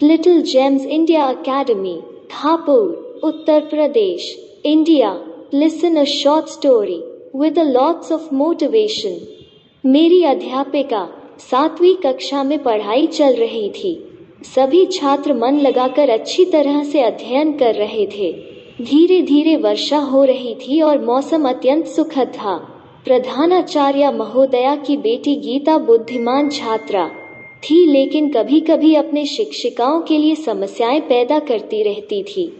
Little James India academy, Hapur, Uttar Pradesh, India. Listen a short story with lots of motivation. मेरी अध्यापिका 7वीं कक्षा में पढ़ाई चल रही थी। सभी छात्र मन लगाकर अच्छी तरह से अध्ययन कर रहे थे। धीरे धीरे वर्षा हो रही थी और मौसम अत्यंत सुखद था। प्रधानाचार्य महोदया की बेटी गीता बुद्धिमान छात्रा थी, लेकिन कभी कभी अपने शिक्षिकाओं के लिए समस्याएं पैदा करती रहती थी।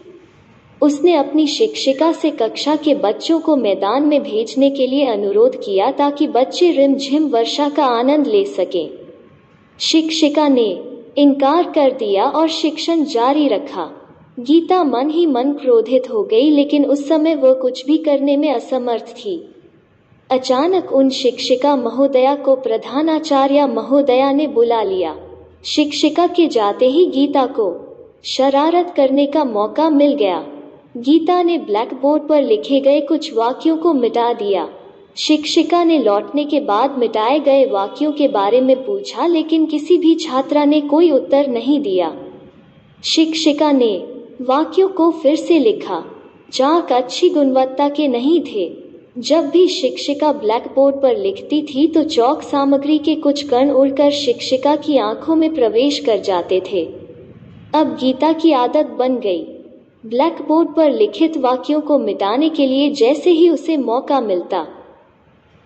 उसने अपनी शिक्षिका से कक्षा के बच्चों को मैदान में भेजने के लिए अनुरोध किया ताकि बच्चे रिमझिम वर्षा का आनंद ले सकें। शिक्षिका ने इनकार कर दिया और शिक्षण जारी रखा। गीता मन ही मन क्रोधित हो गई, लेकिन उस समय वह कुछ भी करने में असमर्थ थी। अचानक उन शिक्षिका महोदया को प्रधानाचार्य महोदया ने बुला लिया। शिक्षिका के जाते ही गीता को शरारत करने का मौका मिल गया। गीता ने ब्लैक बोर्ड पर लिखे गए कुछ वाक्यों को मिटा दिया। शिक्षिका ने लौटने के बाद मिटाए गए वाक्यों के बारे में पूछा, लेकिन किसी भी छात्रा ने कोई उत्तर नहीं दिया। शिक्षिका ने वाक्यों को फिर से लिखा। चाक अच्छी गुणवत्ता के नहीं थे। जब भी शिक्षिका ब्लैक बोर्ड पर लिखती थी तो चौक सामग्री के कुछ कण उड़कर शिक्षिका की आंखों में प्रवेश कर जाते थे। अब गीता की आदत बन गई। ब्लैक बोर्ड पर लिखित वाक्यों को मिटाने के लिए जैसे ही उसे मौका मिलता,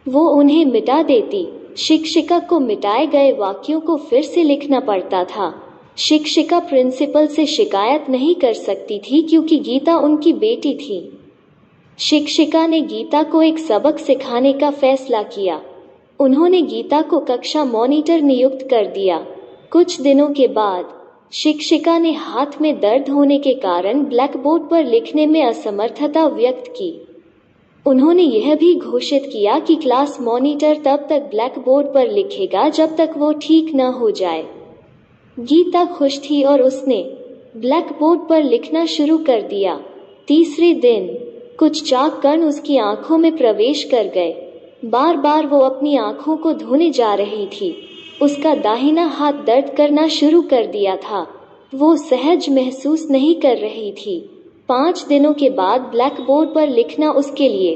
वो उन्हें मिटा देती। शिक्षिका को मिटाए गए वाक्यों को फिर से लिखना पड़ता था। शिक्षिका प्रिंसिपल से शिकायत नहीं कर सकती थी क्योंकि गीता उनकी बेटी थी। शिक्षिका ने गीता को एक सबक सिखाने का फैसला किया। उन्होंने गीता को कक्षा मॉनिटर नियुक्त कर दिया। कुछ दिनों के बाद शिक्षिका ने हाथ में दर्द होने के कारण ब्लैक बोर्ड पर लिखने में असमर्थता व्यक्त की। उन्होंने यह भी घोषित किया कि क्लास मॉनिटर तब तक ब्लैक बोर्ड पर लिखेगा जब तक वो ठीक न हो जाए। गीता खुश थी और उसने ब्लैक बोर्ड पर लिखना शुरू कर दिया। तीसरे दिन कुछ चाक कण उसकी आंखों में प्रवेश कर गए। बार बार वो अपनी आंखों को धोने जा रही थी। उसका दाहिना हाथ दर्द करना शुरू कर दिया था। वो सहज महसूस नहीं कर रही थी। 5 दिनों के बाद ब्लैक बोर्ड पर लिखना उसके लिए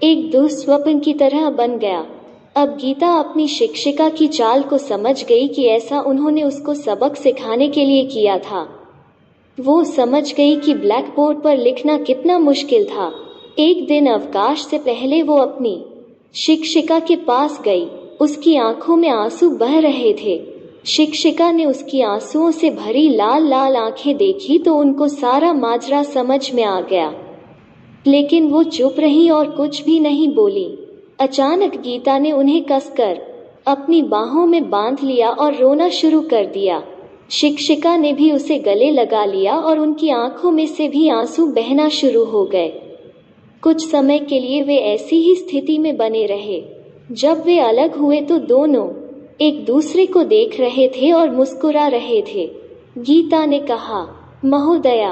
एक दुस्वप्न की तरह बन गया। अब गीता अपनी शिक्षिका की चाल को समझ गई कि ऐसा उन्होंने उसको सबक सिखाने के लिए किया था। वो समझ गई कि ब्लैक बोर्ड पर लिखना कितना मुश्किल था। एक दिन अवकाश से पहले वो अपनी शिक्षिका के पास गई। उसकी आंखों में आंसू बह रहे थे। शिक्षिका ने उसकी आंसुओं से भरी लाल लाल आंखें देखी तो उनको सारा माजरा समझ में आ गया, लेकिन वो चुप रही और कुछ भी नहीं बोली। अचानक गीता ने उन्हें कसकर अपनी बाहों में बांध लिया और रोना शुरू कर दिया। शिक्षिका ने भी उसे गले लगा लिया और उनकी आंखों में से भी आंसू बहना शुरू हो गए। कुछ समय के लिए वे ऐसी ही स्थिति में बने रहे। जब वे अलग हुए तो दोनों एक दूसरे को देख रहे थे और मुस्कुरा रहे थे। गीता ने कहा, महोदया,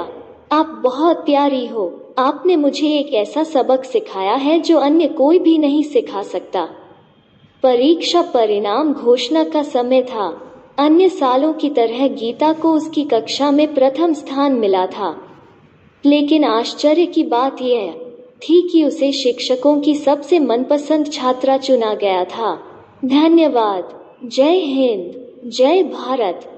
आप बहुत प्यारी हो। आपने मुझे एक ऐसा सबक सिखाया है जो अन्य कोई भी नहीं सिखा सकता। परीक्षा परिणाम घोषणा का समय था। अन्य सालों की तरह गीता को उसकी कक्षा में प्रथम स्थान मिला था, लेकिन आश्चर्य की बात यह थी कि उसे शिक्षकों की सबसे मनपसंद छात्रा चुना गया था। धन्यवाद। जय हिंद, जय भारत।